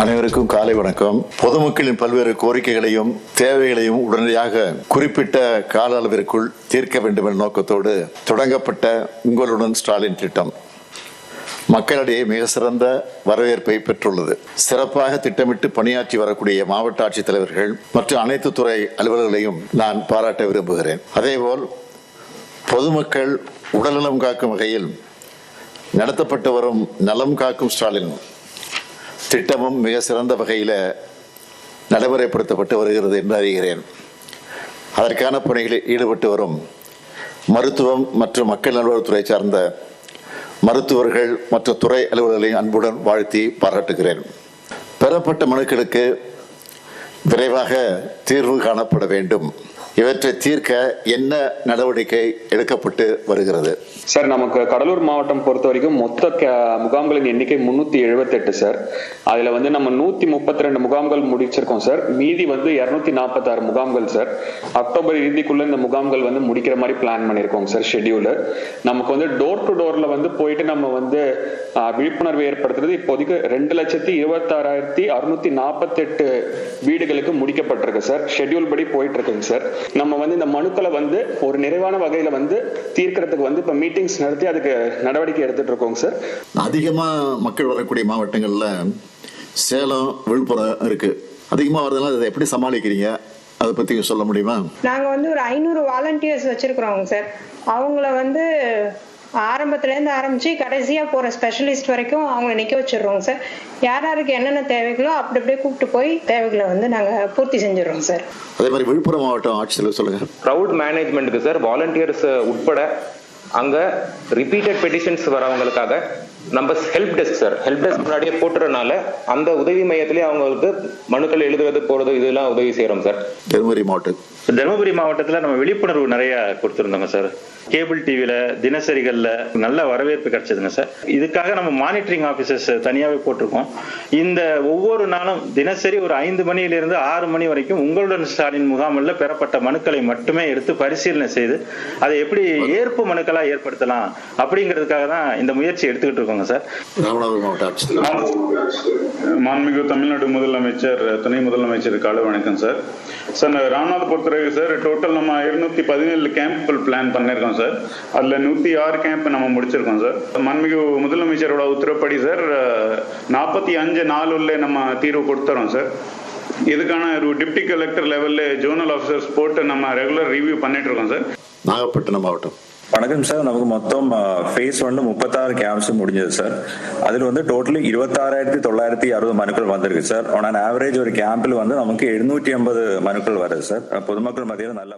அனைவருக்கும் காலை வணக்கம். பொதுமக்களின் பல்வேறு கோரிக்கைகளையும் தேவைகளையும் உடனடியாக குறிப்பிட்ட கால அளவிற்குள் தீர்க்க வேண்டும் என்ற நோக்கத்தோடு தொடங்கப்பட்ட உங்களுடன் ஸ்டாலின் திட்டம் மக்களிடையே மிக சிறந்த வரவேற்பை பெற்றுள்ளது. சிறப்பாக திட்டமிட்டு பணியாற்றி வரக்கூடிய மாவட்ட ஆட்சித்தலைவர்கள் மற்றும் அனைத்து துறை அலுவலர்களையும் நான் பாராட்ட விரும்புகிறேன். அதேபோல் பொதுமக்கள் உடல்நலம் காக்கும் வகையில் நடத்தப்பட்டு வரும் நலம் காக்கும் ஸ்டாலின் திட்டமும் மிக சிறந்த வகையில் நடைமுறைப்படுத்தப்பட்டு வருகிறது என்று அறிகிறேன். அதற்கான பணிகளில் ஈடுபட்டு வரும் மருத்துவம் மற்றும் மக்கள் நல்வாழ்வுத்துறை சார்ந்த மருத்துவர்கள் மற்றும் துறை அலுவலர்களை அன்புடன் வாழ்த்தி பாராட்டுகிறேன். பெறப்பட்ட மனுக்களுக்கு விரைவாக தீர்வு காணப்பட வேண்டும். இவற்றை தீர்க்க என்ன நடவடிக்கை எடுக்கப்பட்டு வருகிறது? சார், நமக்கு கடலூர் மாவட்டம் பொறுத்த வரைக்கும் மொத்த முகாம்களின் எண்ணிக்கை 378 சார். அதுல நம்ம 132 முகாம்கள் முடிச்சிருக்கோம் சார். மீதி 246 முகாம்கள் சார். அக்டோபர் இறுதிக்குள்ள இந்த முகாம்கள் முடிக்கிற மாதிரி பிளான் பண்ணிருக்கோம் சார். ஷெட்யூல் நமக்கு டோர் டு டோர்ல போயிட்டு நம்ம விழிப்புணர்வு ஏற்படுத்துறது இப்போதைக்கு 2,26,648 வீடுகளுக்கு முடிக்கப்பட்டிருக்கு சார். ஷெட்யூல் படி போயிட்டு இருக்குங்க சார். நம்ம இந்த மனுக்களை ஒரு நிறைவான வகையில தீர்க்கிறதுக்கு இப்ப மீட்டிங்ஸ் நடத்தி அதுக்கு நடவடிக்கை எடுத்துட்டு இருக்கோங்க சார். அதிகமா மக்கள் வரக்கூடிய மாவட்டங்கள்ல சேலம், விழுப்புரம் இருக்கு. அதிகமா வரதுனால அதை எப்படி சமாளிக்கிறீங்க? அதை பத்தி சொல்ல முடியுமா? நாங்க ஒரு 500 வாலண்டியர்ஸ் வச்சிருக்கிறோம் சார். அவங்கள ஆரம்பத்துல இருந்து ஆரம்பிச்சு கடைசியா போற ஸ்பெஷலிஸ்ட் வரைக்கும் அவங்கள நிக்க வச்சிடுறோம் சார். யாருக்கு என்னென்ன தேவைகளோ அப்படி அப்படியே கூப்பிட்டு போய் தேவைகளை நாங்க பூர்த்தி செஞ்சிடறோம் சார். அதே மாதிரி விழுப்புரம் மாவட்டம் ஆட்சியர் சொல்லுங்க. கிரவுட் மேனேஜ்மெண்ட்டுக்கு சார் வாலண்டியர்ஸ் உட்பட அங்க ரிப்பீட்டட் பெட்டிஷன்ஸ் வரவங்களுக்காக நம்ம help desk sir, help desk முன்னாடியே போட்டுறதுனால அந்த உதவி மையத்திலேயே அவங்களுக்கு மனுக்கள் எழுதுறது போறது இதெல்லாம் உதவி செய்யறோம் சார். தருமபுரி மாவட்டத்தில் நம்ம விழிப்புணர்வு நிறைய கொடுத்துருந்தோங்க சார். கேபிள் டிவில, தினசரிகள்ல நல்ல வரவேற்பு கிடைச்சதுங்க சார். இதுக்காக நம்ம மானிட்டரிங் ஆபீசர்ஸ் தனியாவே போட்டிருக்கோம். இந்த ஒவ்வொரு நாளும் தினசரி ஒரு 5 மணியிலிருந்து 6 மணி வரைக்கும் உங்களுடன் ஸ்டாலின் முகாமில் பெறப்பட்ட மனுக்களை மட்டுமே எடுத்து பரிசீலனை செய்து அதை எப்படி ஏற்பு மனுக்களா ஏற்படுத்தலாம் அப்படிங்கிறதுக்காக தான் இந்த முயற்சி எடுத்துக்கிட்டு இருக்கோங்க சார். மாண்புமிகு தமிழ்நாடு முதலமைச்சர், துணை முதலமைச்சர் காலை வணக்கம் சார். சார், ராமநாதபுரத்தை பொறுத்தவரைக்கும் சார் டோட்டல் நம்ம 217 கேம்ப்கள் பிளான் பண்ணிருக்கோம் சார். அதுல 106 கேம்ப் நம்ம முடிச்சிருக்கோம் சார். மாண்புமிகு முதலமைச்சரோட உத்தரப்படி சார் 45 நாளுள்ள நம்ம தீர்வு கொடுத்துறோம் சார். இதுக்கான ஒரு டிப்டி கலெக்டர் லெவல்ல ஜோனல் ஆஃபீஸர்ஸ் போட்டு நம்ம ரெகுலர் ரிவ்யூ பண்ணிட்டு இருக்கோம் சார். நாகப்பட்டினம் மாவட்டம். வணக்கம் சார். நமக்கு மொத்தம் ஃபேஸ் 1 36 கேம்ப்ஸ் முடிஞ்சது சார். அதில் டோட்டலி 26,960 மனுக்கள் வந்திருக்கு சார். ஆன் ஆவரேஜ் ஒரு கேம்பில் நமக்கு 780 மனுக்கள் வருது சார். பொதுமக்கள் மத்தியில் நல்ல